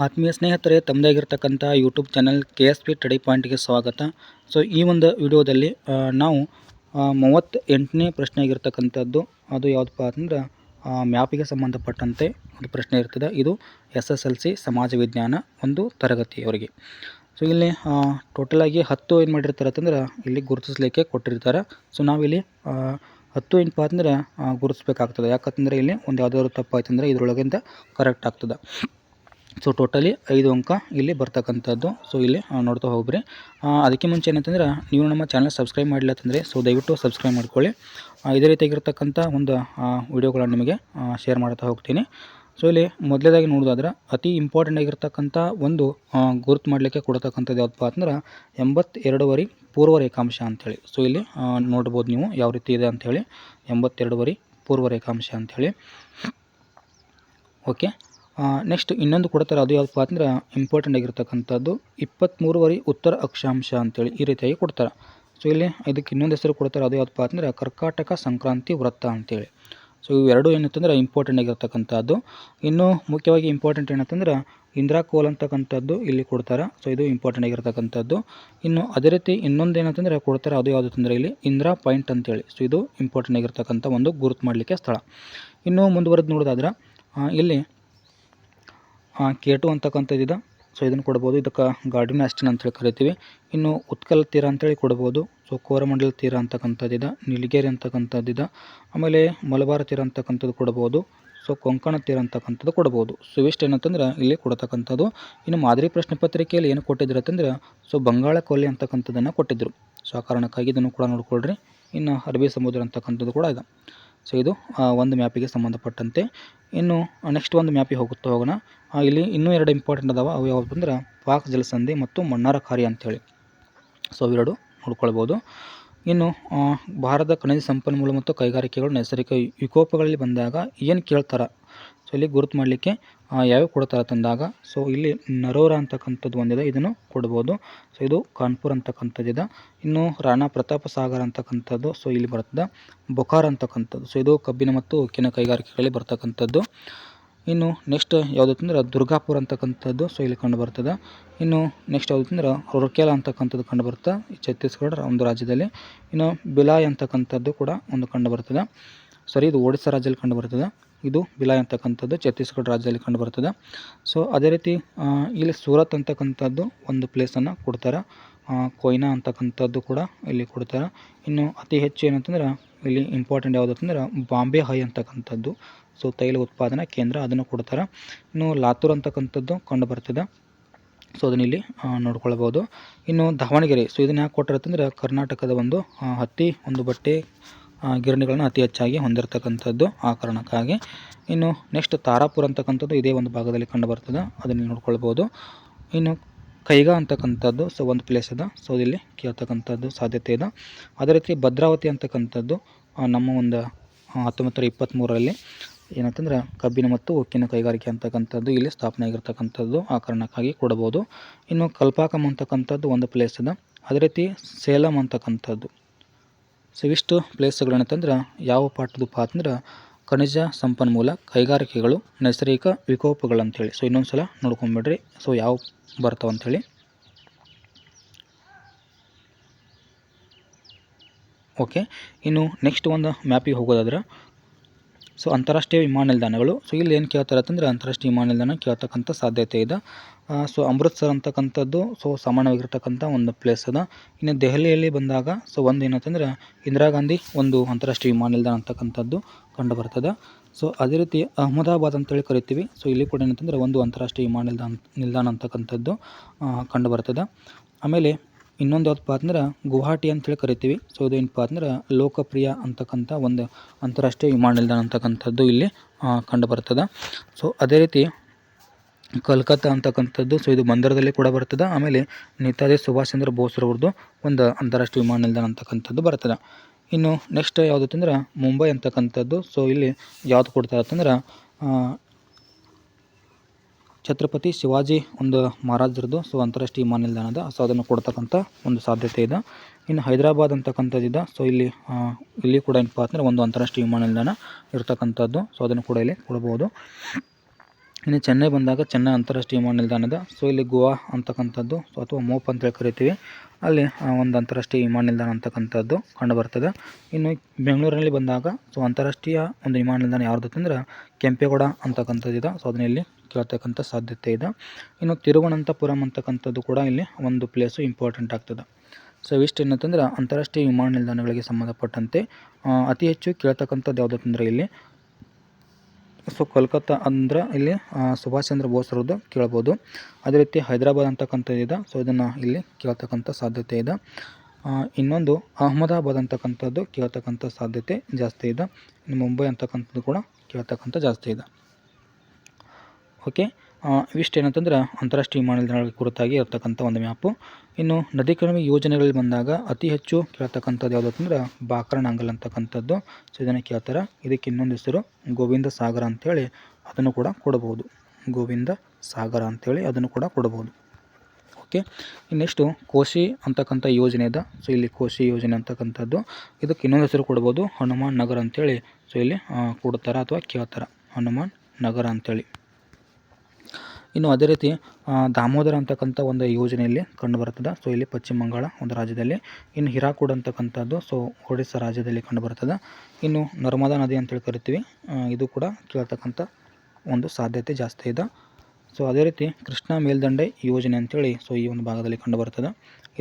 ಆತ್ಮೀಯ ಸ್ನೇಹಿತರೆ, ತಮ್ಮದಾಗಿರ್ತಕ್ಕಂಥ YouTube channel KSP study ಪಾಯಿಂಟ್ಗೆ ಸ್ವಾಗತ. ಸೊ ಈ ಒಂದು ವಿಡಿಯೋದಲ್ಲಿ ನಾವು 38ನೇ ಪ್ರಶ್ನೆ ಆಗಿರ್ತಕ್ಕಂಥದ್ದು ಅದು ಯಾವುದಪ್ಪ ಅಂತಂದ್ರೆ ಮ್ಯಾಪಿಗೆ ಸಂಬಂಧಪಟ್ಟಂತೆ ಒಂದು ಪ್ರಶ್ನೆ ಇರ್ತದೆ. ಇದು SSLC ಸಮಾಜ ವಿಜ್ಞಾನ ಒಂದು ತರಗತಿಯವರಿಗೆ. ಸೊ ಇಲ್ಲಿ ಟೋಟಲಾಗಿ 10 ಏನು ಮಾಡಿರ್ತಾರೆ ಅಂತಂದ್ರೆ ಇಲ್ಲಿ ಗುರುತಿಸಲಿಕ್ಕೆ ಕೊಟ್ಟಿರ್ತಾರೆ. ಸೊ ನಾವಿಲ್ಲಿ 10 ಏನಪ್ಪ ಅಂತಂದ್ರೆ ಗುರುತಿಸ್ಬೇಕಾಗ್ತದೆ. ಯಾಕಂತಂದರೆ ಇಲ್ಲಿ ಒಂದು ಯಾವುದಾದ್ರು ತಪ್ಪಾಯ್ತು ಅಂದರೆ ಇದರೊಳಗಿಂದ ಕರೆಕ್ಟ್ ಆಗ್ತದೆ. ಸೊ ಟೋಟಲಿ 5 ಅಂಕ ಇಲ್ಲಿ ಬರ್ತಕ್ಕಂಥದ್ದು. ಸೊ ಇಲ್ಲಿ ನೋಡ್ತಾ ಹೋಗ್ರಿ. ಅದಕ್ಕೆ ಮುಂಚೆ ಏನಂತಂದ್ರೆ ನೀವು ನಮ್ಮ ಚಾನಲ್ ಸಬ್ಸ್ಕ್ರೈಬ್ ಮಾಡಿಲ್ಲ ಅಂತಂದರೆ ಸೊ ದಯವಿಟ್ಟು ಸಬ್ಸ್ಕ್ರೈಬ್ ಮಾಡ್ಕೊಳ್ಳಿ. ಇದೇ ರೀತಿಯಾಗಿರ್ತಕ್ಕಂಥ ಒಂದು ವಿಡಿಯೋಗಳನ್ನು ನಿಮಗೆ ಶೇರ್ ಮಾಡ್ತಾ ಹೋಗ್ತೀನಿ. ಸೊ ಇಲ್ಲಿ ಮೊದಲೇದಾಗಿ ನೋಡೋದಾದ್ರೆ ಅತಿ ಇಂಪಾರ್ಟೆಂಟ್ ಆಗಿರ್ತಕ್ಕಂಥ ಒಂದು ಗುರುತು ಮಾಡಲಿಕ್ಕೆ ಕೊಡ್ತಕ್ಕಂಥದ್ದು ಯಾವುದಪ್ಪ ಅಂದ್ರೆ 82 ಪೂರ್ವ ರೇಖಾಂಶ ಅಂಥೇಳಿ. ಸೊ ಇಲ್ಲಿ ನೋಡ್ಬೋದು ನೀವು ಯಾವ ರೀತಿ ಇದೆ ಅಂಥೇಳಿ. 82 ಪೂರ್ವ ರೇಖಾಂಶ ಅಂಥೇಳಿ. ಓಕೆ, ನೆಕ್ಸ್ಟ್ ಇನ್ನೊಂದು ಕೊಡ್ತಾರೆ. ಅದು ಯಾವುದಪ್ಪ ಅಂದ್ರೆ ಇಂಪಾರ್ಟೆಂಟ್ ಆಗಿರ್ತಕ್ಕಂಥದ್ದು 23 ಉತ್ತರ ಅಕ್ಷಾಂಶ ಅಂತೇಳಿ ಈ ರೀತಿಯಾಗಿ ಕೊಡ್ತಾರೆ. ಸೊ ಇಲ್ಲಿ ಇದಕ್ಕೆ ಇನ್ನೊಂದು ಹೆಸರು ಕೊಡ್ತಾರೆ. ಅದು ಯಾವುದಪ್ಪ ಅಂದ್ರೆ ಕರ್ಕಾಟಕ ಸಂಕ್ರಾಂತಿ ವೃತ್ತ ಅಂತೇಳಿ. ಸೊ ಇವೆರಡು ಏನಂತಂದ್ರೆ ಇಂಪಾರ್ಟೆಂಟ್ ಆಗಿರ್ತಕ್ಕಂಥದ್ದು. ಇನ್ನು ಮುಖ್ಯವಾಗಿ ಇಂಪಾರ್ಟೆಂಟ್ ಏನಂತಂದ್ರೆ ಇಂದಿರಾ ಕೋಲ್ ಅಂತಕ್ಕಂಥದ್ದು ಇಲ್ಲಿ ಕೊಡ್ತಾರೆ. ಸೊ ಇದು ಇಂಪಾರ್ಟೆಂಟ್ ಆಗಿರ್ತಕ್ಕಂಥದ್ದು. ಇನ್ನು ಅದೇ ರೀತಿ ಇನ್ನೊಂದು ಏನಂತಂದರೆ ಕೊಡ್ತಾರೆ. ಅದು ಯಾವುದು ಅಂದರೆ ಇಲ್ಲಿ ಇಂದಿರಾ ಪಾಯಿಂಟ್ ಅಂತೇಳಿ. ಸೊ ಇದು ಇಂಪಾರ್ಟೆಂಟ್ ಆಗಿರ್ತಕ್ಕಂಥ ಒಂದು ಗುರುತು ಮಾಡಲಿಕ್ಕೆ ಸ್ಥಳ. ಇನ್ನು ಮುಂದುವರೆದು ನೋಡೋದಾದ್ರೆ ಇಲ್ಲಿ K2 ಅಂತಕ್ಕಂಥದ್ದಿದೆ. ಸೊ ಇದನ್ನು ಕೊಡ್ಬೋದು. ಇದಕ್ಕೆ ಗಾರ್ಡಿನ ಅಸ್ಟಿನ್ ಅಂತೇಳಿ ಕರಿತೀವಿ. ಇನ್ನು ಉತ್ಕಲ್ ತೀರ ಅಂತೇಳಿ ಕೊಡ್ಬೋದು. ಸೊ ಕೋರಮಂಡಲ ತೀರ ಅಂತಕ್ಕಂಥದ್ದಿದೆ. ನೀಲಗಿರಿ ಅಂತಕ್ಕಂಥದ್ದಿದೆ. ಆಮೇಲೆ ಮಲಬಾರ್ ತೀರ ಅಂತಕ್ಕಂಥದ್ದು ಕೊಡ್ಬೋದು. ಸೊ ಕೊಂಕಣ ತೀರ ಅಂತಕ್ಕಂಥದ್ದು ಕೊಡ್ಬೋದು. ಸೊ ಇವಿಷ್ಟು ಏನಂತಂದ್ರೆ ಇಲ್ಲಿ ಕೊಡ್ತಕ್ಕಂಥದ್ದು. ಇನ್ನು ಮಾದರಿ ಪ್ರಶ್ನೆ ಪತ್ರಿಕೆಯಲ್ಲಿ ಏನು ಕೊಟ್ಟಿದ್ರು ಅಂತಂದ್ರೆ ಸೊ ಬಂಗಾಳ ಕೊಲ್ಲಿ ಅಂತಕ್ಕಂಥದ್ದನ್ನು ಕೊಟ್ಟಿದ್ದರು. ಸೊ ಆ ಕಾರಣಕ್ಕಾಗಿ ಇದನ್ನು ಕೂಡ ನೋಡ್ಕೊಳ್ರಿ. ಇನ್ನು ಅರಬ್ಬಿ ಸಮುದ್ರ ಅಂತಕ್ಕಂಥದ್ದು ಕೂಡ ಇದೆ. ಸೊ ಇದು ಒಂದು ಮ್ಯಾಪಿಗೆ ಸಂಬಂಧಪಟ್ಟಂತೆ. ಇನ್ನು ನೆಕ್ಸ್ಟ್ ಒಂದು ಮ್ಯಾಪಿಗೆ ಹೋಗೋಣ. ಇಲ್ಲಿ ಇನ್ನೂ 2 ಇಂಪಾರ್ಟೆಂಟ್ ಅದಾವೆ. ಅವು ಯಾವುದು ಅಂದ್ರೆ ಪಾಕ್ ಜಲಸಂಧಿ ಮತ್ತು ಮನ್ನಾರ ಖಾರಿ ಅಂಥೇಳಿ. ಸೊ ಇವೆರಡು ನೋಡ್ಕೊಳ್ಬೋದು. ಇನ್ನು ಭಾರತದ ಖನಿಜ ಸಂಪನ್ಮೂಲ ಮತ್ತು ಕೈಗಾರಿಕೆಗಳು ನೈಸರ್ಗಿಕ ವಿಕೋಪಗಳಲ್ಲಿ ಬಂದಾಗ ಏನು ಕೇಳ್ತಾರೆ. ಸೊ ಇಲ್ಲಿ ಗುರುತು ಮಾಡಲಿಕ್ಕೆ ಯಾವ್ಯಾವ ಕೊಡ್ತಾರೆ ತಂದಾಗ ಸೊ ಇಲ್ಲಿ ನರೋರಾ ಅಂತಕ್ಕಂಥದ್ದು ಒಂದಿದೆ, ಇದನ್ನು ಕೊಡ್ಬೋದು. ಸೊ ಇದು ಕಾನ್ಪುರ್ ಅಂತಕ್ಕಂಥದ್ದಿದೆ. ಇನ್ನು ರಾಣಾ ಪ್ರತಾಪ ಸಾಗರ್ ಅಂತಕ್ಕಂಥದ್ದು ಸೊ ಇಲ್ಲಿ ಬರ್ತದೆ. ಬೊಕಾರ್ ಅಂತಕ್ಕಂಥದ್ದು ಸೊ ಇದು ಕಬ್ಬಿನ ಮತ್ತು ಉಕ್ಕಿನ ಕೈಗಾರಿಕೆಗಳಲ್ಲಿ ಬರ್ತಕ್ಕಂಥದ್ದು. ಇನ್ನು ನೆಕ್ಸ್ಟ್ ಯಾವುದು ಅಂದರೆ ದುರ್ಗಾಪುರ ಅಂತಕ್ಕಂಥದ್ದು ಸೊ ಇಲ್ಲಿ ಕಂಡು ಬರ್ತದೆ. ಇನ್ನು ನೆಕ್ಸ್ಟ್ ಯಾವುದು ಅಂದ್ರೆ ರೂರ್ಕೆಲಾ ಅಂತಕ್ಕಂಥದ್ದು ಕಂಡು ಬರುತ್ತೆ ಛತ್ತೀಸ್ಗಢ ಒಂದು ರಾಜ್ಯದಲ್ಲಿ. ಇನ್ನು ಬಿಲಾಯ್ ಅಂತಕ್ಕಂಥದ್ದು ಕೂಡ ಒಂದು ಕಂಡು ಬರ್ತದೆ. ಸರಿ, ಇದು ಒಡಿಸ್ಸಾ ರಾಜ್ಯದಲ್ಲಿ ಕಂಡು ಬರ್ತದೆ. ಇದು ಬಿಲಾಯ್ ಅಂತಕ್ಕಂಥದ್ದು ಛತ್ತೀಸ್ಗಢ ರಾಜ್ಯದಲ್ಲಿ ಕಂಡು ಬರ್ತದೆ. ಸೊ ಅದೇ ರೀತಿ ಇಲ್ಲಿ ಸೂರತ್ ಅಂತಕ್ಕಂಥದ್ದು ಒಂದು ಪ್ಲೇಸನ್ನು ಕೊಡ್ತಾರೆ. ಕೊಯ್ನಾ ಅಂತಕ್ಕಂಥದ್ದು ಕೂಡ ಇಲ್ಲಿ ಕೊಡ್ತಾರೆ. ಇನ್ನು ಅತಿ ಹೆಚ್ಚು ಏನಂತಂದ್ರೆ ಇಲ್ಲಿ ಇಂಪಾರ್ಟೆಂಟ್ ಯಾವುದು ಅಂತಂದ್ರೆ ಬಾಂಬೆ ಹೈ ಅಂತಕ್ಕಂಥದ್ದು ಸೊ ತೈಲ ಉತ್ಪಾದನಾ ಕೇಂದ್ರ, ಅದನ್ನು ಕೊಡ್ತಾರೆ. ಇನ್ನು ಲಾತೂರ್ ಅಂತಕ್ಕಂಥದ್ದು ಕಂಡು ಬರ್ತದೆ. ಸೊ ಅದನ್ನ ಇಲ್ಲಿ ನೋಡ್ಕೊಳ್ಬೋದು. ಇನ್ನು ದಾವಣಗೆರೆ ಸೊ ಇದನ್ನು ಯಾಕೆ ಕೊಟ್ಟಿರುತ್ತಂದ್ರೆ ಕರ್ನಾಟಕದ ಒಂದು ಹತ್ತಿ ಒಂದು ಬಟ್ಟೆ ಗಿರಣಿಗಳನ್ನು ಅತಿ ಹೆಚ್ಚಾಗಿ ಹೊಂದಿರತಕ್ಕಂಥದ್ದು ಆ ಕಾರಣಕ್ಕಾಗಿ. ಇನ್ನು ನೆಕ್ಸ್ಟ್ ತಾರಾಪುರ ಅಂತಕ್ಕಂಥದ್ದು ಇದೇ ಒಂದು ಭಾಗದಲ್ಲಿ ಕಂಡು ಬರ್ತದೆ, ಅದನ್ನು ನೋಡ್ಕೊಳ್ಬೋದು. ಇನ್ನು ಕೈಗಾ ಅಂತಕ್ಕಂಥದ್ದು ಸೊ ಒಂದು ಪ್ಲೇಸ್ ಇದೆ. ಸೊ ಇಲ್ಲಿ ಕೇಳ್ತಕ್ಕಂಥದ್ದು ಸಾಧ್ಯತೆ ಇದೆ. ಅದೇ ರೀತಿ ಭದ್ರಾವತಿ ಅಂತಕ್ಕಂಥದ್ದು ನಮ್ಮ ಒಂದು 1923ರಲ್ಲಿ ಏನಂತಂದ್ರೆ ಕಬ್ಬಿನ ಮತ್ತು ಉಕ್ಕಿನ ಕೈಗಾರಿಕೆ ಅಂತಕ್ಕಂಥದ್ದು ಇಲ್ಲಿ ಸ್ಥಾಪನೆ ಆಗಿರ್ತಕ್ಕಂಥದ್ದು ಆ ಕಾರಣಕ್ಕಾಗಿ ಕೊಡ್ಬೋದು. ಇನ್ನು ಕಲ್ಪಾಕಂ ಅಂತಕ್ಕಂಥದ್ದು ಒಂದು ಪ್ಲೇಸ್ ಇದೆ. ಅದೇ ರೀತಿ ಸೇಲಂ ಅಂತಕ್ಕಂಥದ್ದು. ಸೊ ಇವಿಷ್ಟು ಪ್ಲೇಸ್ಗಳೇನಂತಂದ್ರೆ ಯಾವ ಪಾಠದಪ್ಪ ಅಂತಂದ್ರೆ ಖನಿಜ ಸಂಪನ್ಮೂಲ ಕೈಗಾರಿಕೆಗಳು ನೈಸರ್ಗಿಕ ವಿಕೋಪಗಳಂಥೇಳಿ. ಸೊ ಇನ್ನೊಂದು ಸಲ ನೋಡ್ಕೊಂಬಿಡ್ರಿ ಸೊ ಯಾವ ಬರ್ತಾವೆ ಅಂಥೇಳಿ. ಓಕೆ, ಇನ್ನು ನೆಕ್ಸ್ಟ್ ಒಂದು ಮ್ಯಾಪಿಗೆ ಹೋಗೋದಾದ್ರೆ ಸೊ ಅಂತಾರಾಷ್ಟ್ರೀಯ ವಿಮಾನ ನಿಲ್ದಾಣಗಳು. ಸೊ ಇಲ್ಲಿ ಏನು ಕೇಳ್ತಾರೆ ಅಂತಂದರೆ ಅಂತಾರಾಷ್ಟ್ರೀಯ ವಿಮಾನ ನಿಲ್ದಾಣ ಕೇಳ್ತಕ್ಕಂಥ ಸಾಧ್ಯತೆ ಇದೆ. ಸೊ ಅಮೃತ್ಸರ್ ಅಂತಕ್ಕಂಥದ್ದು ಸೊ ಸಾಮಾನ್ಯವಾಗಿರ್ತಕ್ಕಂಥ ಒಂದು ಪ್ಲೇಸ್ ಅದ. ಇನ್ನು ದೆಹಲಿಯಲ್ಲಿ ಬಂದಾಗ ಸೊ ಒಂದು ಏನಂತಂದ್ರೆ ಇಂದಿರಾ ಗಾಂಧಿ ಒಂದು ಅಂತಾರಾಷ್ಟ್ರೀಯ ವಿಮಾನ ನಿಲ್ದಾಣ ಅಂತಕ್ಕಂಥದ್ದು ಕಂಡು ಬರ್ತದೆ. ಸೊ ಅದೇ ರೀತಿ ಅಹಮದಾಬಾದ್ ಅಂತೇಳಿ ಕರಿತೀವಿ. ಸೊ ಇಲ್ಲಿ ಕೂಡ ಏನಂತಂದರೆ ಒಂದು ಅಂತಾರಾಷ್ಟ್ರೀಯ ವಿಮಾನ ನಿಲ್ದಾಣ ಅಂತಕ್ಕಂಥದ್ದು ಕಂಡು ಬರ್ತದೆ. ಆಮೇಲೆ ಇನ್ನೊಂದು ಯಾವುದಪ್ಪ ಅಂದ್ರೆ ಗುವಾಹಟಿ ಅಂತೇಳಿ ಕರಿತೀವಿ. ಸೊ ಇದು ಏನಪ್ಪ ಅಂದ್ರೆ ಲೋಕಪ್ರಿಯ ಅಂತಕ್ಕಂಥ ಒಂದು ಅಂತಾರಾಷ್ಟ್ರೀಯ ವಿಮಾನ ನಿಲ್ದಾಣ ಅಂತಕ್ಕಂಥದ್ದು ಇಲ್ಲಿ ಕಂಡು ಬರ್ತದೆ. ಸೊ ಅದೇ ರೀತಿ ಕಲ್ಕತ್ತಾ ಅಂತಕ್ಕಂಥದ್ದು ಸೊ ಇದು ಬಂದರದಲ್ಲಿ ಕೂಡ ಬರ್ತದೆ. ಆಮೇಲೆ ನೇತಾಜಿ ಸುಭಾಷ್ ಚಂದ್ರ ಬೋಸ್ರವ್ರದ್ದು ಒಂದು ಅಂತಾರಾಷ್ಟ್ರೀಯ ವಿಮಾನ ನಿಲ್ದಾಣ ಅಂತಕ್ಕಂಥದ್ದು ಬರ್ತದೆ. ಇನ್ನು ನೆಕ್ಸ್ಟ್ ಯಾವುದು ಅಂತಂದ್ರೆ ಮುಂಬೈ ಅಂತಕ್ಕಂಥದ್ದು. ಸೊ ಇಲ್ಲಿ ಯಾವುದು ಕೊಡ್ತಾರೆ ಅಂತಂದ್ರೆ ಛತ್ರಪತಿ ಶಿವಾಜಿ ಒಂದು ಮಹಾರಾಜರದ್ದು ಸೊ ಅಂತಾರಾಷ್ಟ್ರೀಯ ವಿಮಾನ ನಿಲ್ದಾಣದ ಸೊ ಅದನ್ನು ಕೊಡ್ತಕ್ಕಂಥ ಒಂದು ಸಾಧ್ಯತೆ ಇದೆ. ಇನ್ನು ಹೈದರಾಬಾದ್ ಅಂತಕ್ಕಂಥದ್ದಿದೆ. ಸೊ ಇಲ್ಲಿ ಕೂಡ ಏನಪ್ಪ ಅಂದರೆ ಒಂದು ಅಂತಾರಾಷ್ಟ್ರೀಯ ವಿಮಾನ ನಿಲ್ದಾಣ ಇರ್ತಕ್ಕಂಥದ್ದು. ಸೊ ಅದನ್ನು ಕೂಡ ಇಲ್ಲಿ ಕೊಡ್ಬೋದು. ಇನ್ನು ಚೆನ್ನೈ ಬಂದಾಗ ಚೆನ್ನೈ ಅಂತಾರಾಷ್ಟ್ರೀಯ ವಿಮಾನ ನಿಲ್ದಾಣದ ಸೊ ಇಲ್ಲಿ ಗೋವಾ ಅಂತಕ್ಕಂಥದ್ದು ಅಥವಾ ಮೋಪ್ ಅಂತೇಳಿ ಕರಿತೀವಿ, ಅಲ್ಲಿ ಒಂದು ಅಂತಾರಾಷ್ಟ್ರೀಯ ವಿಮಾನ ನಿಲ್ದಾಣ ಅಂತಕ್ಕಂಥದ್ದು ಕಂಡುಬರ್ತದೆ. ಇನ್ನು ಬೆಂಗಳೂರಲ್ಲಿ ಬಂದಾಗ ಸೊ ಅಂತಾರಾಷ್ಟ್ರೀಯ ಒಂದು ವಿಮಾನ ನಿಲ್ದಾಣ ಯಾವುದು ಅಂತಂದ್ರೆ ಕೆಂಪೇಗೌಡ ಅಂತಕ್ಕಂಥದ್ದಿದೆ. ಸೊ ಅದನ್ನ ಇಲ್ಲಿ ಕೇಳ್ತಕ್ಕಂಥ ಸಾಧ್ಯತೆ ಇದೆ. ಇನ್ನು ತಿರುವನಂತಪುರಂ ಅಂತಕ್ಕಂಥದ್ದು ಕೂಡ ಇಲ್ಲಿ ಒಂದು ಪ್ಲೇಸು ಇಂಪಾರ್ಟೆಂಟ್ ಆಗ್ತದೆ. ಸೊ ಇಷ್ಟು ಏನಂತಂದ್ರೆ ಅಂತಾರಾಷ್ಟ್ರೀಯ ವಿಮಾನ ನಿಲ್ದಾಣಗಳಿಗೆ ಸಂಬಂಧಪಟ್ಟಂತೆ ಅತಿ ಹೆಚ್ಚು ಕೇಳ್ತಕ್ಕಂಥದ್ದು ಯಾವುದು ಅಂತಂದರೆ ಇಲ್ಲಿ ಸೊ ಕೋಲ್ಕತ್ತಾ ಅಂದ್ರೆ ಇಲ್ಲಿ ಸುಭಾಷ್ ಚಂದ್ರ ಬೋಸ್ ಅವ್ರದ್ದು ಕೇಳ್ಬೋದು. ಅದೇ ರೀತಿ ಹೈದರಾಬಾದ್ ಅಂತಕ್ಕಂಥದ್ದಿದೆ. ಸೊ ಇದನ್ನು ಇಲ್ಲಿ ಕೇಳ್ತಕ್ಕಂಥ ಸಾಧ್ಯತೆ ಇದೆ. ಇನ್ನೊಂದು ಅಹಮದಾಬಾದ್ ಅಂತಕ್ಕಂಥದ್ದು ಕೇಳ್ತಕ್ಕಂಥ ಸಾಧ್ಯತೆ ಜಾಸ್ತಿ ಇದೆ. ಇನ್ನು ಮುಂಬೈ ಅಂತಕ್ಕಂಥದ್ದು ಕೂಡ ಕೇಳ್ತಕ್ಕಂಥ ಜಾಸ್ತಿ ಇದೆ. ಓಕೆ, ಇವಿಷ್ಟು ಏನಂತಂದ್ರೆ ಅಂತಾರಾಷ್ಟ್ರೀಯ ವಿಮಾನ ನಿಲ್ದಾಣಗಳ ಕುರಿತಾಗಿ ಇರ್ತಕ್ಕಂಥ ಒಂದು ಮ್ಯಾಪು. ಇನ್ನು ನದಿ ಕಣಿವೆ ಯೋಜನೆಗಳಲ್ಲಿ ಬಂದಾಗ ಅತಿ ಹೆಚ್ಚು ಕೇಳ್ತಕ್ಕಂಥದ್ದು ಯಾವುದು ಅಂತಂದ್ರೆ ಬಾಕ್ರನಾಂಗಲ್ ಅಂತಕ್ಕಂಥದ್ದು. ಸೊ ಇದನ್ನು ಕೇಳ್ತಾರೆ. ಇದಕ್ಕೆ ಇನ್ನೊಂದು ಹೆಸರು ಗೋವಿಂದ ಸಾಗರ ಅಂಥೇಳಿ ಅದನ್ನು ಕೂಡ ಕೊಡಬಹುದು. ಗೋವಿಂದ ಸಾಗರ ಅಂಥೇಳಿ ಅದನ್ನು ಕೂಡ ಕೊಡಬಹುದು. ಓಕೆ, ಇನ್ನೆಷ್ಟು ಕೋಶಿ ಅಂತಕ್ಕಂಥ ಯೋಜನೆ ಇದೆ. ಸೊ ಇಲ್ಲಿ ಕೋಶಿ ಯೋಜನೆ ಅಂತಕ್ಕಂಥದ್ದು, ಇದಕ್ಕೆ ಇನ್ನೊಂದು ಹೆಸರು ಕೊಡ್ಬೋದು ಹನುಮಾನ್ ನಗರ ಅಂಥೇಳಿ. ಸೊ ಇಲ್ಲಿ ಕೊಡ್ತಾರೆ ಅಥವಾ ಕೇಳ್ತಾರೆ ಹನುಮಾನ್ ನಗರ ಅಂಥೇಳಿ. ಇನ್ನು ಅದೇ ರೀತಿ ದಾಮೋದರ ಅಂತಕ್ಕಂಥ ಒಂದು ಯೋಜನೆಯಲ್ಲಿ ಕಂಡುಬರ್ತದೆ. ಸೊ ಇಲ್ಲಿ ಪಶ್ಚಿಮ ಬಂಗಾಳ ಒಂದು ರಾಜ್ಯದಲ್ಲಿ. ಇನ್ನು ಹಿರಾಕೂಡ್ ಅಂತಕ್ಕಂಥದ್ದು ಸೊ ಒಡಿಸ್ಸಾ ರಾಜ್ಯದಲ್ಲಿ ಕಂಡುಬರ್ತದೆ. ಇನ್ನು ನರ್ಮದಾ ನದಿ ಅಂತೇಳಿ ಕರಿತೀವಿ, ಇದು ಕೂಡ ಕೇಳ್ತಕ್ಕಂಥ ಒಂದು ಸಾಧ್ಯತೆ ಜಾಸ್ತಿ ಇದೆ. ಸೊ ಅದೇ ರೀತಿ ಕೃಷ್ಣಾ ಮೇಲ್ದಂಡೆ ಯೋಜನೆ ಅಂಥೇಳಿ ಸೊ ಈ ಒಂದು ಭಾಗದಲ್ಲಿ ಕಂಡುಬರ್ತದೆ.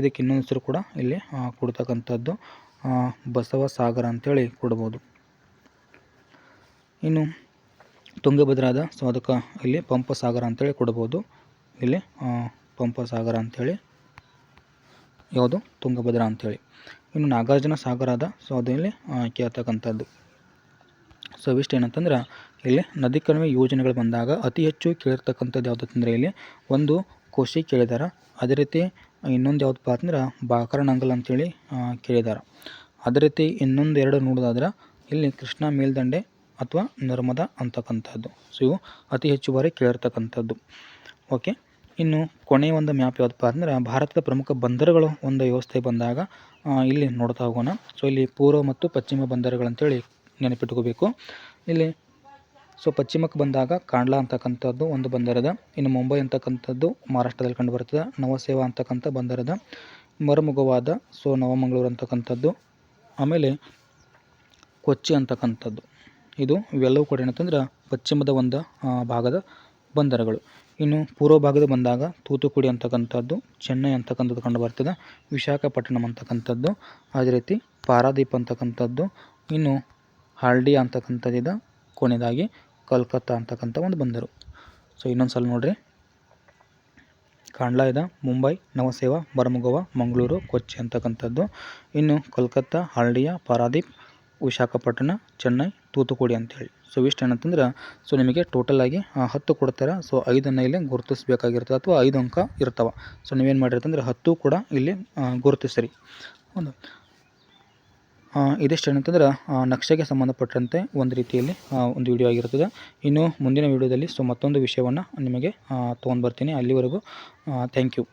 ಇದಕ್ಕೆ ಇನ್ನೊಂದು ಹೆಸರು ಕೂಡ ಇಲ್ಲಿ ಕೊಡ್ತಕ್ಕಂಥದ್ದು ಬಸವ ಸಾಗರ ಅಂಥೇಳಿ ಕೊಡ್ಬೋದು. ಇನ್ನು ತುಂಗಭದ್ರಾದ ಸೊ ಅದಕ್ಕೆ ಇಲ್ಲಿ ಪಂಪ ಸಾಗರ ಅಂಥೇಳಿ ಕೊಡ್ಬೋದು. ಇಲ್ಲಿ ಪಂಪ ಸಾಗರ ಅಂಥೇಳಿ ಯಾವುದು ತುಂಗಭದ್ರಾ ಅಂಥೇಳಿ. ಇನ್ನು ನಾಗಾರ್ಜುನ ಸಾಗರ ಅದ. ಸೊ ಅದು ಇಲ್ಲಿ ಕೇಳ್ತಕ್ಕಂಥದ್ದು. ಸೊ ಇವಿಷ್ಟು ಏನಂತಂದ್ರೆ ಇಲ್ಲಿ ನದಿ ಕಣಿವೆ ಯೋಜನೆಗಳು ಬಂದಾಗ ಅತಿ ಹೆಚ್ಚು ಕೇಳಿರ್ತಕ್ಕಂಥದ್ದು ಯಾವುದು ಅಂತಂದರೆ ಇಲ್ಲಿ ಒಂದು ಕೋಶಿ ಕೇಳಿದಾರೆ. ಅದೇ ರೀತಿ ಇನ್ನೊಂದು ಯಾವುದಪ್ಪ ಅಂತಂದ್ರೆ ಬಾಕ್ರನಾಂಗಲ್ ಅಂಥೇಳಿ ಕೇಳಿದ್ದಾರೆ. ಅದೇ ರೀತಿ ಇನ್ನೊಂದು ಎರಡು ನೋಡೋದಾದ್ರೆ ಇಲ್ಲಿ ಕೃಷ್ಣಾ ಮೇಲ್ದಂಡೆ ಅಥವಾ ನರ್ಮದಾ ಅಂತಕ್ಕಂಥದ್ದು. ಸೊ ಇವು ಅತಿ ಹೆಚ್ಚು ಬಾರಿ ಕೇಳಿರ್ತಕ್ಕಂಥದ್ದು. ಓಕೆ, ಇನ್ನು ಕೊನೆಯ ಒಂದು ಮ್ಯಾಪ್ ಯಾವುದಪ್ಪ ಅಂದ್ರೆ ಭಾರತದ ಪ್ರಮುಖ ಬಂದರುಗಳು ಒಂದು ವ್ಯವಸ್ಥೆ ಬಂದಾಗ ಇಲ್ಲಿ ನೋಡ್ತಾ ಹೋಗೋಣ. ಸೊ ಇಲ್ಲಿ ಪೂರ್ವ ಮತ್ತು ಪಶ್ಚಿಮ ಬಂದರುಗಳಂತೇಳಿ ನೆನಪಿಟ್ಕೋಬೇಕು. ಇಲ್ಲಿ ಸೊ ಪಶ್ಚಿಮಕ್ಕೆ ಬಂದಾಗ ಕಾಂಡ್ಲಾ ಅಂತಕ್ಕಂಥದ್ದು ಒಂದು ಬಂದರದ. ಇನ್ನು ಮುಂಬೈ ಅಂತಕ್ಕಂಥದ್ದು ಮಹಾರಾಷ್ಟ್ರದಲ್ಲಿ ಕಂಡುಬರ್ತದೆ. ನವಸೇವಾ ಅಂತಕ್ಕಂಥ ಬಂದರದ. ಮರುಮುಗವಾದ ಸೊ ನವಮಂಗಳೂರು ಅಂತಕ್ಕಂಥದ್ದು. ಆಮೇಲೆ ಕೊಚ್ಚಿ ಅಂತಕ್ಕಂಥದ್ದು. ಇದು ಇವೆಲ್ಲವೂ ಕೂಡ ಏನಂತಂದ್ರೆ ಪಶ್ಚಿಮದ ಒಂದು ಭಾಗದ ಬಂದರುಗಳು. ಇನ್ನು ಪೂರ್ವ ಭಾಗದ ಬಂದಾಗ ತೂತುಕುಡಿ ಅಂತಕ್ಕಂಥದ್ದು, ಚೆನ್ನೈ ಅಂತಕ್ಕಂಥದ್ದು ಕಂಡುಬರ್ತದೆ. ವಿಶಾಖಪಟ್ಟಣಂ ಅಂತಕ್ಕಂಥದ್ದು, ಅದೇ ರೀತಿ ಪಾರಾದೀಪ್ ಅಂತಕ್ಕಂಥದ್ದು, ಇನ್ನು ಹಾಲ್ಡಿಯಾ ಅಂತಕ್ಕಂಥದ್ದಿದೆ. ಕೊನೆಯದಾಗಿ ಕೋಲ್ಕತ್ತಾ ಅಂತಕ್ಕಂಥ ಒಂದು ಬಂದರು. ಸೊ ಇನ್ನೊಂದು ಸಲ ನೋಡಿರಿ, ಕಾಂಡ್ಲಾ ಇದೆ, ಮುಂಬೈ, ನವಸೇವಾ, ಮರುಮುಗವ, ಮಂಗಳೂರು, ಕೊಚ್ಚಿ ಅಂತಕ್ಕಂಥದ್ದು. ಇನ್ನು ಕೋಲ್ಕತ್ತಾ, ಹಾಲ್ಡಿಯಾ, ಪಾರಾದೀಪ್, ವಿಶಾಖಪಟ್ಟಣ, ಚೆನ್ನೈ, ತೂತುಕುಡಿ ಅಂಥೇಳಿ. ಸೊ ಇಷ್ಟು ಏನಂತಂದ್ರೆ ಸೊ ನಿಮಗೆ ಟೋಟಲಾಗಿ 10 ಕೊಡ್ತಾರೆ. ಸೊ 5 ಇಲ್ಲಿ ಗುರುತಿಸಬೇಕಾಗಿರ್ತದೆ ಅಥವಾ 5 ಅಂಕ ಇರ್ತವೆ. ಸೊ ನೀವೇನು ಮಾಡಿರ್ತಂದ್ರೆ 10 ಕೂಡ ಇಲ್ಲಿ ಗುರುತಿಸ್ರಿ. ಹೌದು, ಇದಿಷ್ಟು ಏನಂತಂದ್ರೆ ನಕ್ಷೆಗೆ ಸಂಬಂಧಪಟ್ಟಂತೆ ಒಂದು ರೀತಿಯಲ್ಲಿ ಒಂದು ವಿಡಿಯೋ ಆಗಿರ್ತದೆ. ಇನ್ನು ಮುಂದಿನ ವಿಡಿಯೋದಲ್ಲಿ ಸೊ ಮತ್ತೊಂದು ವಿಷಯವನ್ನು ನಿಮಗೆ ತೊಗೊಂಡು ಬರ್ತೀನಿ. ಅಲ್ಲಿವರೆಗೂ ಥ್ಯಾಂಕ್ ಯು.